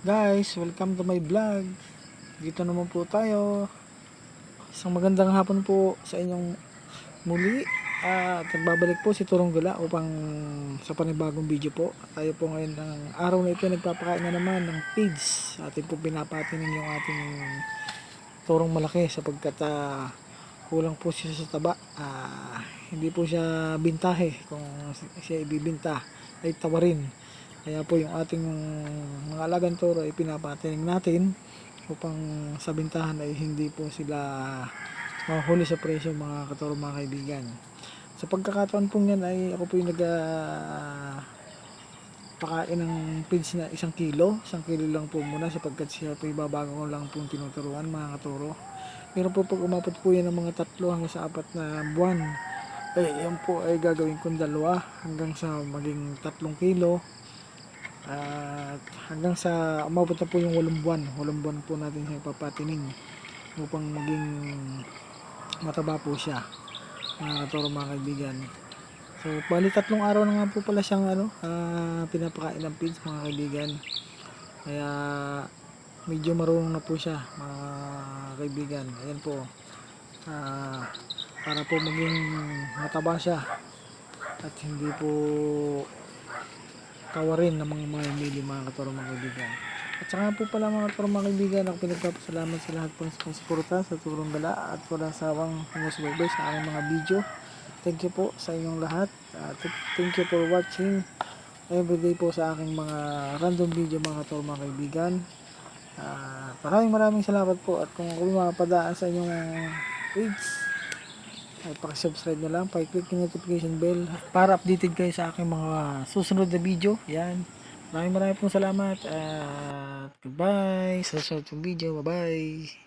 Guys, welcome to my vlog. Dito naman po tayo. Isang magandang hapon po sa inyong muli. At nagbabalik po si Turong Gala upang sa panibagong video po. Tayo po ngayon ng araw na ito nagpapakain na naman ng pigs. Atin po pinapatinin yung ating turong malaki sapagkat kulang po siya sa taba. Hindi po siya bintahe. Kung siya ibibinta ay tawarin. Kaya po yung ating mga alagang toro ay pinapatining natin upang sa bintahan ay hindi po sila mahuli sa presyo mga katoro mga kaibigan. Sa pagkakataon po yan ay ako po yung pakain ng pigs na 1 kilo. 1 kilo lang po muna sapagkat siya po ibabago ko lang po tinuturuan mga katoro. Pero po pag umabot po yan ng mga 3 hanggang sa 4 na buwan ay yan po ay gagawin kong 2 hanggang sa maging 3 kilo. At hanggang sa umabot na po yung 8 buwan. 8 buwan po natin siya papatining upang maging mataba po siya mga katoro mga kaibigan. So bali 3 araw na nga po pala siyang pinapakain ng pigs mga kaibigan. Kaya medyo marunong na po siya mga kaibigan. Ayan po, para po maging mataba siya at hindi po tawarin ng mga mamimili mga katoro mga kaibigan. At saka po pala mga katoro mga kaibigan, ako pinagpapasalamat sa lahat po ng suporta sa Turong Gala at walang sawang sumusubaybay sa aking mga video. Thank you po sa inyong lahat. Thank you for watching everyday po sa aking mga random video mga katoro mga kaibigan. Maraming salamat po. At kung ako mapadaan sa inyong page ay pakisubscribe na lang, pakiclick yung notification bell para updated kayo sa aking mga susunod na video. Yan, maraming pong salamat at goodbye sa susunod yung video. Bye bye.